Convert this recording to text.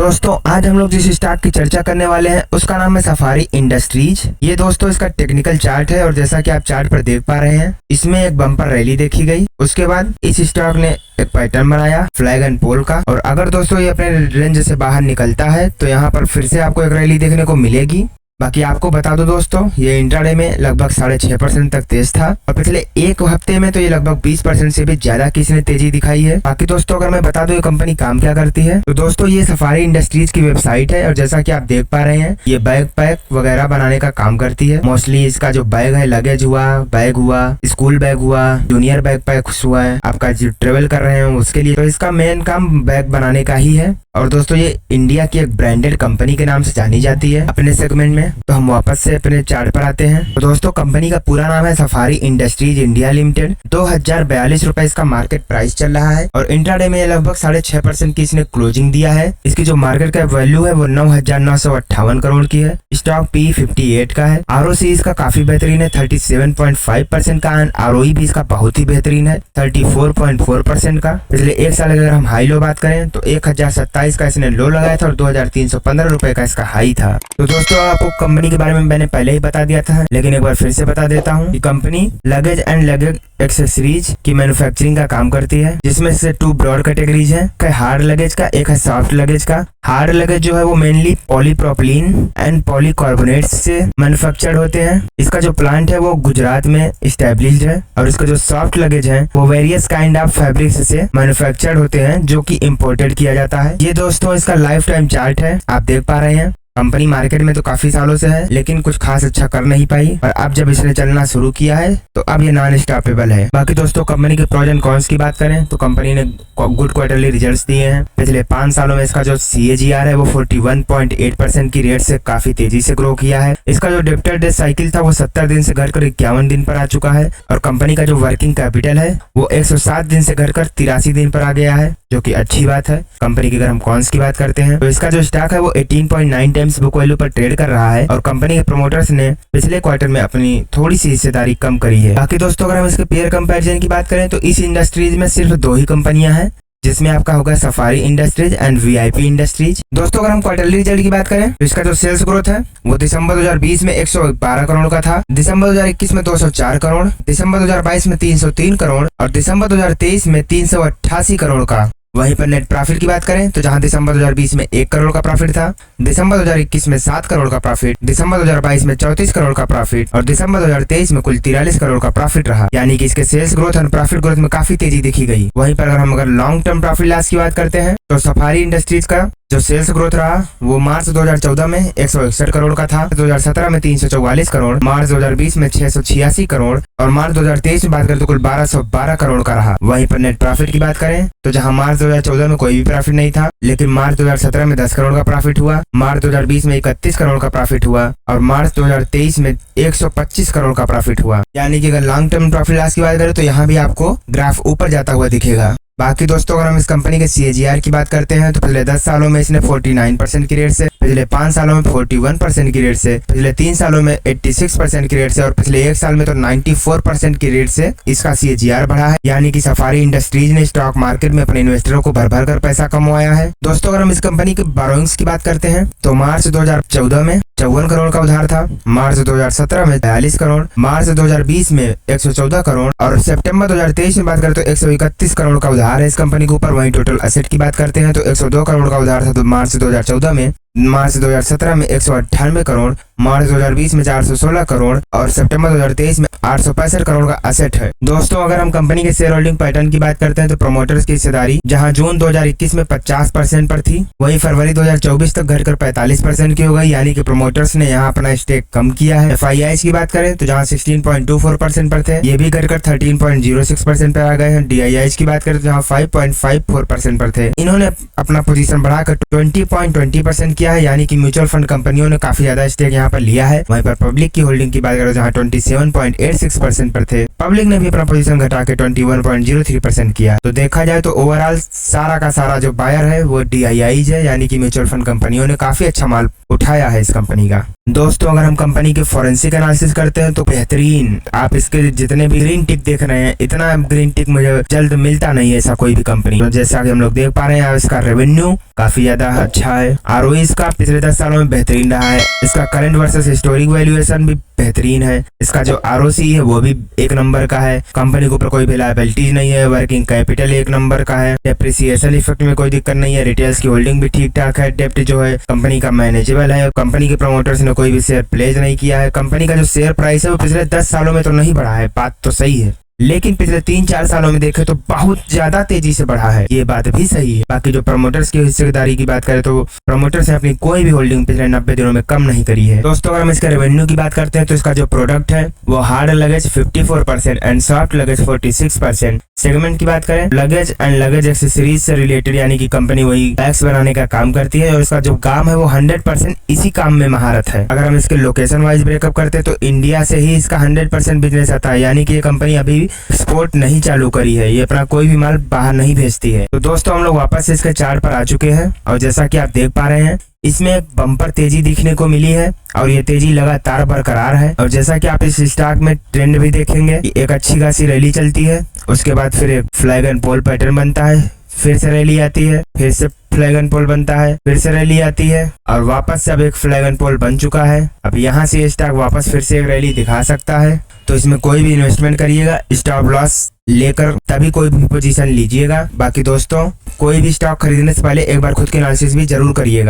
दोस्तों आज हम लोग जिस स्टॉक की चर्चा करने वाले हैं उसका नाम है सफारी इंडस्ट्रीज। ये दोस्तों इसका टेक्निकल चार्ट है और जैसा कि आप चार्ट पर देख पा रहे हैं इसमें एक बम्पर रैली देखी गई। उसके बाद इस स्टॉक ने एक पैटर्न बनाया फ्लैग एंड पोल का, और अगर दोस्तों ये अपने रेंज से बाहर निकलता है तो यहाँ पर फिर से आपको एक रैली देखने को मिलेगी। बाकी आपको बता दो दोस्तों ये इंट्राडे में लगभग 6.5% तक तेज था और पिछले एक हफ्ते में तो ये लगभग 20% से भी ज्यादा की इसने तेजी दिखाई है। बाकी दोस्तों अगर मैं बता दूं ये कंपनी काम क्या करती है तो दोस्तों ये सफारी इंडस्ट्रीज की वेबसाइट है और जैसा कि आप देख पा रहे हैं ये बैग पैक वगैरह बनाने का काम करती है। मोस्टली इसका जो बैग है लगेज हुआ, बैग हुआ, स्कूल बैग हुआ, जूनियर बैग पैक हुआ है, आपका जो ट्रेवल कर रहे हैं उसके लिए, तो इसका मेन काम बैग बनाने का ही है। और दोस्तों ये इंडिया की एक ब्रांडेड कंपनी के नाम से जानी जाती है अपने सेगमेंट में। तो हम वापस से अपने चार्ट पर आते हैं। तो दोस्तों कंपनी का पूरा नाम है सफारी इंडस्ट्रीज इंडिया लिमिटेड। 2042 रुपए इसका मार्केट प्राइस चल रहा है और इंट्राडे में लगभग 6.5% की इसने क्लोजिंग दिया है। इसकी जो मार्केट का वैल्यू है वो 9,958 करोड़ की है। स्टॉक P58 का है। ROC इसका काफी बेहतरीन है 37.5% का, एंड ROE भी इसका बहुत ही बेहतरीन है 34.4% का। पिछले एक साल अगर हम हाई लो बात करें तो 1,027 का इसने लो लगाया था और 2,315 रुपए का इसका हाई था। तो दोस्तों आपको कंपनी के बारे में मैंने पहले ही बता दिया था लेकिन एक बार फिर से बता देता हूँ कि company luggage and luggage accessories की मैन्युफैक्चरिंग का काम करती है, जिसमें से 2 ब्रॉड कैटेगरीज है, हार्ड लगेज का, एक है सॉफ्ट लगेज का। हार्ड लगेज जो है वो मेनली पॉलीप्रोपिलीन एंड पॉलीकार्बोनेट से मैन्युफैक्चर्ड होते हैं। इसका जो प्लांट है वो गुजरात में स्टैब्लिश्ड है। और इसका जो सॉफ्ट लगेज है वो वेरियस काइंड ऑफ फैब्रिक्स से मैन्युफैक्चर्ड होते हैं जो कि इम्पोर्टेड किया जाता है। ये दोस्तों इसका लाइफ टाइम चार्ट है, आप देख पा रहे हैं। कंपनी मार्केट में तो काफी सालों से है लेकिन कुछ खास अच्छा कर नहीं पाई, और अब जब इसने चलना शुरू किया है तो अब ये नॉन स्टॉपेबल है। बाकी दोस्तों कंपनी के प्रोज एंड कॉन्स की बात करें तो कंपनी ने गुड क्वार्टरली रिजल्ट्स दिए हैं। पिछले 5 सालों में इसका जो CAGR है वो 41.8% की रेट से काफी तेजी से ग्रो किया है। इसका जो डेब्टर डेज साइकिल था वो 70 दिन से घटकर 51 दिन पर आ चुका है, और कंपनी का जो वर्किंग कैपिटल है वो 107 दिन से घटकर 83 दिन पर आ गया है, जो कि अच्छी बात है। कंपनी की अगर हम कॉन्स की बात करते हैं तो इसका जो स्टॉक है वो 18.9 टाइम्स बुक वैल्यू पर ट्रेड कर रहा है, और कंपनी के प्रमोटर्स ने पिछले क्वार्टर में अपनी थोड़ी सी हिस्सेदारी कम करी है। बाकी दोस्तों अगर हम इसके पेयर कंपैरिजन की बात करें तो इस इंडस्ट्रीज में सिर्फ 2 ही कंपनियां हैं, जिसमें आपका होगा safari industries and VIP industries. दोस्तों अगर हम क्वार्टरली रिजल्ट की बात करें तो इसका जो सेल्स ग्रोथ है वो दिसंबर 2020 में 112 करोड़ का था, दिसंबर 2021 में 204 करोड़, दिसंबर 2022 में 303 करोड़ और दिसंबर 2023 में 388 करोड़ का। वहीं पर नेट प्रॉफिट की बात करें तो जहां दिसंबर 2020 में 1 करोड़ का प्रॉफिट था, दिसंबर 2021 में 7 करोड़ का प्रॉफिट, दिसंबर 2022 में 34 करोड़ का प्रॉफिट और दिसंबर 2023 में कुल 43 करोड़ का प्रॉफिट रहा। यानी कि इसके सेल्स ग्रोथ और प्रॉफिट ग्रोथ में काफी तेजी दिखी गई। वहीं पर अगर लॉन्ग टर्म प्रॉफिट लॉस की बात करते हैं तो सफारी इंडस्ट्रीज का जो सेल्स ग्रोथ रहा वो मार्च 2014 में 161 करोड़ का था, 2017 में 344 करोड़, मार्च 2020 में 686 करोड़ और मार्च 2023 में बात करें तो कुल 1212 करोड़ का रहा। वहीं पर नेट प्रॉफिट की बात करें तो जहां मार्च 2014 में कोई भी प्रॉफिट नहीं था लेकिन मार्च 2017 में 10 करोड़ का प्रॉफिट हुआ, मार्च 2020 में 31 करोड़ का प्रॉफिट हुआ और मार्च 2023 में 125 करोड़ का प्रॉफिट हुआ। यानी कि अगर लॉन्ग टर्म प्रॉफिट लॉस की बात करें तो यहाँ भी आपको ग्राफ ऊपर जाता हुआ दिखेगा। बाकी दोस्तों अगर हम इस कंपनी के CAGR की बात करते हैं तो पिछले 10 सालों में इसने 49% की रेट से, पिछले 5 सालों में 41% की रेट से, पिछले 3 सालों में 86% की रेट से और पिछले 1 साल में तो 94% की रेट से इसका CAGR बढ़ा है। यानी कि सफारी इंडस्ट्रीज ने स्टॉक मार्केट में अपने इन्वेस्टरों को भर भर कर पैसा कमाया है। दोस्तों अगर हम इस कंपनी के बोरोइंग्स की बात करते हैं तो मार्च 2014 में 54 करोड़ का उधार था, मार्च 2017 में 42 करोड़, मार्च 2020 में 114 करोड़ और सितंबर 2023 में बात करें तो 131 करोड़ का उधार है इस कंपनी के ऊपर। वहीं टोटल एसेट की बात करते हैं तो 102 करोड़ का उधार था तो मार्च 2014 में, मार्च 2017 में 198 करोड़, मार्च 2020 में 416 करोड़ और सितंबर 2023 में 865 करोड़ का एसेट है। दोस्तों अगर हम कंपनी के शेयर होल्डिंग पैटर्न की बात करते हैं तो प्रमोटर्स की हिस्सेदारी जहां जून 2021 में 50% पर थी वहीं फरवरी 2024 तक घटकर 45% की हो गई। यानी कि प्रमोटर्स ने यहां अपना स्टेक कम किया है। FIIs की बात करें तो जहां 16.24% पर थे ये भी घटकर 13.06% पर आ गए हैं। DIIs की बात करें तो जहां 5.54% पर थे, इन्होंने अपना पोजीशन बढ़ाकर 20.20% किया है। यानी कि म्यूचुअल फंड कंपनियों ने काफी ज्यादा स्टेक यहाँ पर लिया है। वहीं पर पब्लिक की होल्डिंग की बात करें जहाँ 27.86% पर थे, पब्लिक ने भी अपना पोजीशन घटा के 21.03% किया। तो देखा जाए तो ओवरऑल सारा का सारा जो बायर है वो DIIs है, यानी कि म्यूचुअल फंड कंपनियों ने काफी अच्छा माल उठाया है इस कंपनी का। दोस्तों अगर हम कंपनी के फॉरेंसिक एनालिसिस करते हैं तो बेहतरीन, आप इसके जितने भी ग्रीन टिक देख रहे हैं, इतना ग्रीन टिक मुझे जल्द मिलता नहीं है ऐसा कोई भी कंपनी। तो जैसा कि हम लोग देख पा रहे हैं इसका रेवेन्यू काफी ज्यादा अच्छा है, आरओई इसका पिछले 10 सालों में बेहतरीन रहा है, इसका करंट वर्सेस हिस्टोरिक वैल्यूएशन भी बेहतरीन है, इसका जो आरओसी है वो भी एक नंबर का है, कंपनी के ऊपर कोई भी लायबिलिटीज नहीं है, वर्किंग कैपिटल एक नंबर का है, डेप्रिसिएशन इफेक्ट में कोई दिक्कत नहीं है, रिटेल्स की होल्डिंग भी ठीक ठाक है, डेप्ट जो है कंपनी का मैनेजेबल है, कंपनी के प्रमोटर्स ने कोई भी शेयर प्लेज नहीं किया है, कंपनी का जो शेयर प्राइस है वो पिछले 10 सालों में तो नहीं बढ़ा है, बात तो सही है, लेकिन पिछले 3-4 सालों में देखें तो बहुत ज्यादा तेजी से बढ़ा है, ये बात भी सही है। बाकी जो प्रमोटर्स की हिस्सेदारी की बात करें तो प्रमोटर्स ने अपनी कोई भी होल्डिंग पिछले 90 दिनों में कम नहीं करी है। दोस्तों अगर हम इसके रेवेन्यू की बात करते हैं तो इसका जो प्रोडक्ट है वो hard luggage 54% and soft luggage 46%। Segment की बात करें लगेज एंड लगेज एक्सेसरीज से रिलेटेड, यानी कि कंपनी वही बैग्स बनाने का काम करती है और इसका जो काम है वो 100% इसी काम में महारत है। अगर हम इसके लोकेशन वाइज ब्रेकअप करते हैं तो इंडिया से ही इसका 100% बिजनेस आता है, यानी कि ये कंपनी अभी एक्सपोर्ट नहीं चालू करी है, ये अपना कोई भी माल बाहर नहीं भेजती है। तो दोस्तों हम लोग वापस से इसके चार्ट पर आ चुके हैं और जैसा कि आप देख पा रहे हैं इसमें एक बम्पर तेजी दिखने को मिली है और ये तेजी लगातार बरकरार है। और जैसा कि आप इस स्टॉक में ट्रेंड भी देखेंगे कि एक अच्छी खासी रैली चलती है, उसके बाद फिर एक फ्लैग एंड पोल पैटर्न बनता है, फिर से रैली आती है, फिर से फ्लैग एंड पोल बनता है, फिर से रैली आती है और वापस से अब एक फ्लैग एंड पोल बन चुका है। अब यहाँ से स्टॉक वापस फिर से एक रैली दिखा सकता है, तो इसमें कोई भी इन्वेस्टमेंट करिएगा स्टॉप लॉस लेकर तभी कोई भी पोजीशन लीजिएगा। बाकी दोस्तों कोई भी स्टॉक खरीदने से पहले एक बार खुद के एनालिसिस भी जरूर करिएगा।